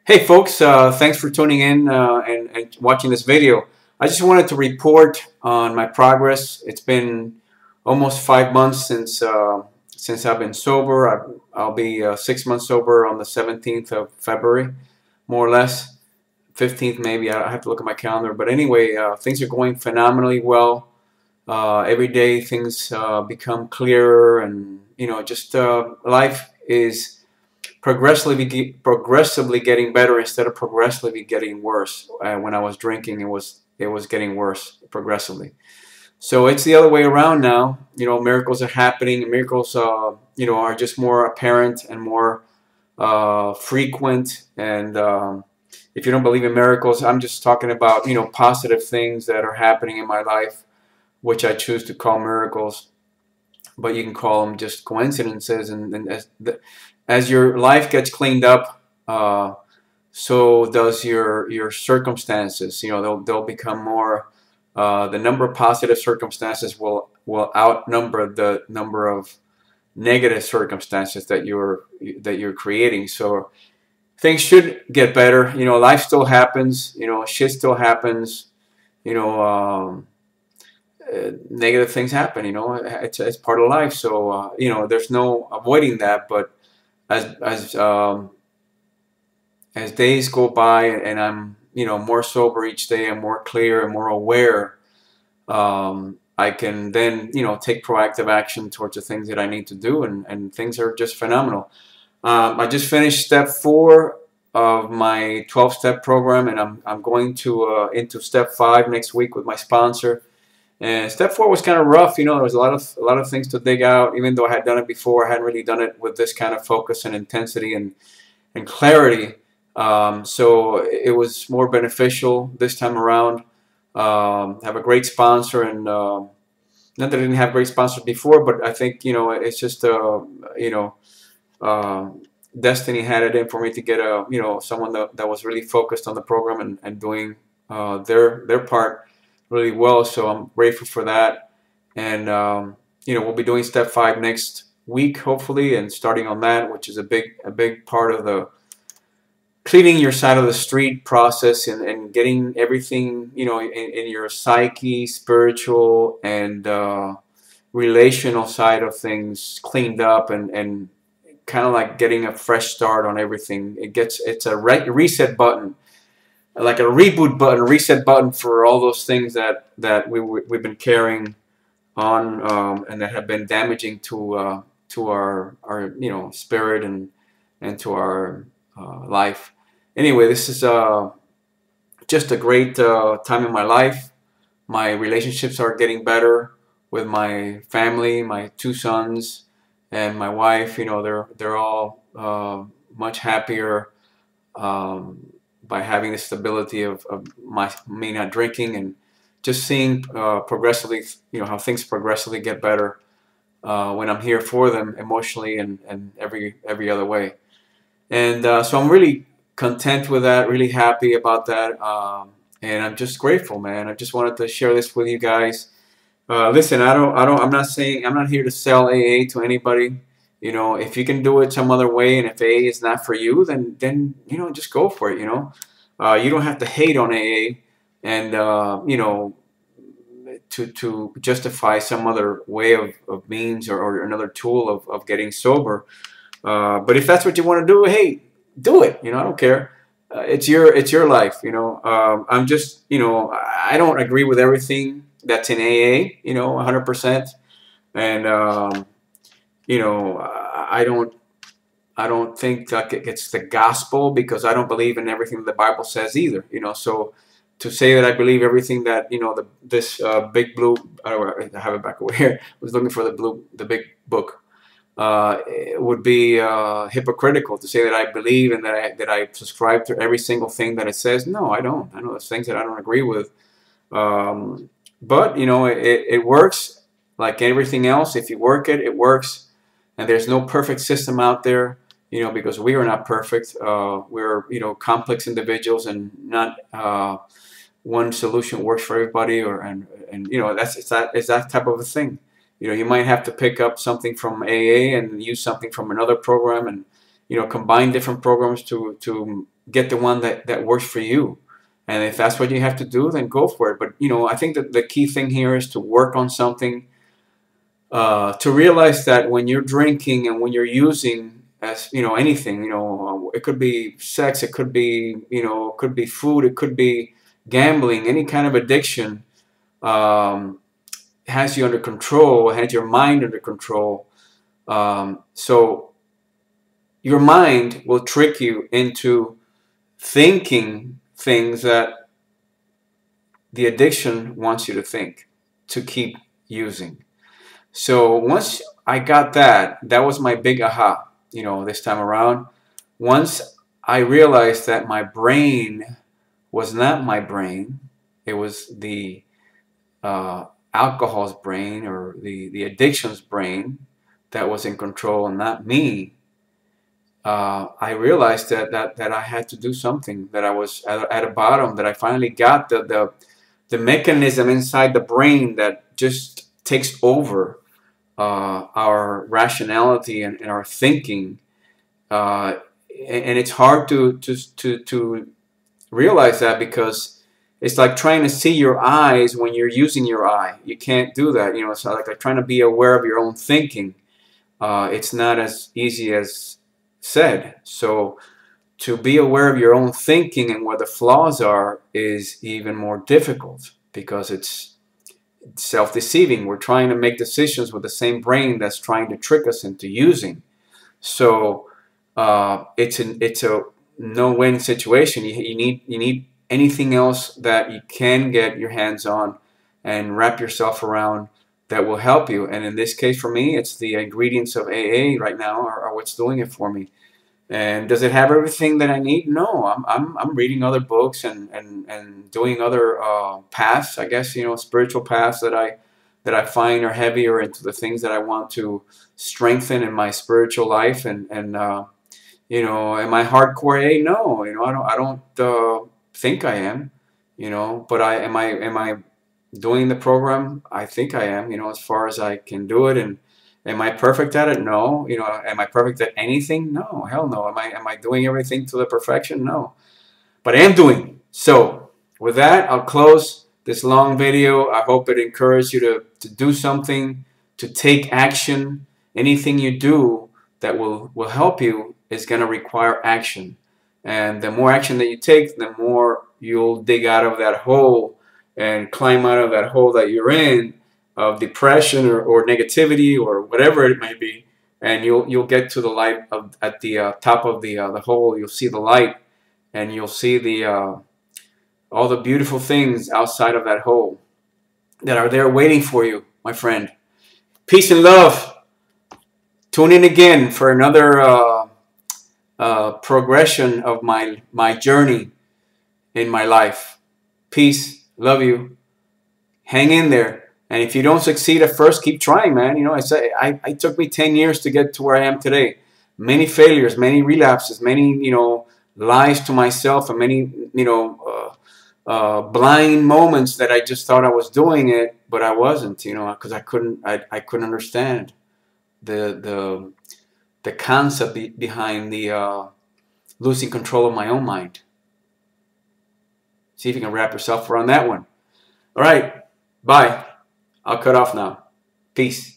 Hey folks, thanks for tuning in and watching this video. I just wanted to report on my progress. It's been almost 5 months since I've been sober. I'll be 6 months sober on the 17th of February, more or less. 15th maybe. I have to look at my calendar. But anyway, things are going phenomenally well. Every day things become clearer, and just life is progressively getting better instead of progressively getting worse. When I was drinking, it was getting worse progressively. So it's the other way around now. Miracles are happening. Miracles, are just more apparent and more frequent. And if you don't believe in miracles, I'm just talking about positive things that are happening in my life, which I choose to call miracles. But you can call them just coincidences. And as your life gets cleaned up, so does your circumstances. They'll become more. The number of positive circumstances will outnumber the number of negative circumstances that you're creating. So things should get better. Life still happens. Shit still happens. Negative things happen. It's part of life. So there's no avoiding that. But as days go by and I'm more sober each day, and more clear and more aware, I can then take proactive action towards the things that I need to do, and things are just phenomenal. I just finished step 4 of my 12-step program, and I'm going to into step 5 next week with my sponsor. And step 4 was kind of rough. There was a lot of things to dig out. Even though I had done it before, I hadn't really done it with this kind of focus and intensity and clarity. So it was more beneficial this time around. Have a great sponsor, and not that I didn't have great sponsors before, but I think it's just destiny had it in for me to get someone that was really focused on the program and doing their part really well. So I'm grateful for that. And we'll be doing step 5 next week, hopefully, and starting on that, which is a big part of the cleaning your side of the street process, and getting everything in your psyche, spiritual and relational side of things cleaned up, and kind of like getting a fresh start on everything. It's a reset button, like a reboot button, reset button for all those things that we've been carrying on, and that have been damaging to our spirit and to our life. Anyway, this is just a great time in my life. My relationships are getting better with my family, my 2 sons, and my wife. They're all much happier by having the stability of me not drinking, and just seeing progressively, how things progressively get better when I'm here for them emotionally and every other way. And so I'm really content with that, really happy about that, and I'm just grateful, man. I just wanted to share this with you guys. Listen, I'm not here to sell AA to anybody. If you can do it some other way, and if AA is not for you, then just go for it. You don't have to hate on AA, and to justify some other way of means or another tool of getting sober. But if that's what you want to do, hey, do it. I don't care. It's your life. I'm just I don't agree with everything that's in AA. 100%. And I don't think like it's the gospel, because I don't believe in everything the Bible says either. So to say that I believe everything that this big blue, I have it back over here. I was looking for the big book. It would be hypocritical to say that I believe and that I subscribe to every single thing that it says. No, I don't. I know there's things that I don't agree with. But it works like everything else. If you work it, it works. And there's no perfect system out there, because we are not perfect. We're complex individuals, and not one solution works for everybody. It's that type of a thing. You might have to pick up something from AA and use something from another program, and combine different programs to get the one that works for you. And if that's what you have to do, then go for it. But, you know, I think that the key thing here is to work on something, to realize that when you're drinking and when you're using, as you know, anything, you know, it could be sex, it could be, you know, it could be food, it could be gambling, any kind of addiction, has you under control, has your mind under control. So your mind will trick you into thinking things that the addiction wants you to think, to keep using. So once I got that, that was my big aha, you know, this time around. Once I realized that my brain was not my brain, it was the alcohol's brain, or the addiction's brain, that was in control and not me. I realized that I had to do something, that I was at a bottom, that I finally got the mechanism inside the brain that just takes over our rationality and our thinking. And it's hard to realize that, because it's like trying to see your eyes when you're using your eye. You can't do that. You know, it's like trying to be aware of your own thinking. It's not as easy as said. So to be aware of your own thinking and where the flaws are is even more difficult, because it's self-deceiving. We're trying to make decisions with the same brain that's trying to trick us into using. So it's a no-win situation. You need anything else that you can get your hands on and wrap yourself around that will help you. And in this case, for me, it's the ingredients of AA right now are what's doing it for me. And does it have everything that I need? No, I'm reading other books and doing other paths, I guess, you know, spiritual paths that I find are heavier into the things that I want to strengthen in my spiritual life. And you know, am I hardcore AA? No, you know, I don't think I am, you know, but am I doing the program? I think I am, you know, as far as I can do it. And am I perfect at it? No. You know, am I perfect at anything? No, hell no. Am I doing everything to the perfection? No. But I am doing. So with that, I'll close this long video. I hope it encouraged you to do something, to take action. Anything you do that will help you is going to require action. And the more action that you take, the more you'll dig out of that hole and climb out of that hole that you're in, of depression or negativity or whatever it may be, and you'll get to the light at the top of the hole. You'll see the light, and you'll see the all the beautiful things outside of that hole that are there waiting for you, my friend. Peace and love. Tune in again for another progression of my journey in my life. Peace. Love you. Hang in there. And if you don't succeed at first, keep trying, man. You know, it took me 10 years to get to where I am today. Many failures, many relapses, many, you know, lies to myself, and many, you know, blind moments that I just thought I was doing it, but I wasn't, you know, because I couldn't understand the concept behind the losing control of my own mind. See if you can wrap yourself around that one. All right. Bye. I'll cut off now. Peace.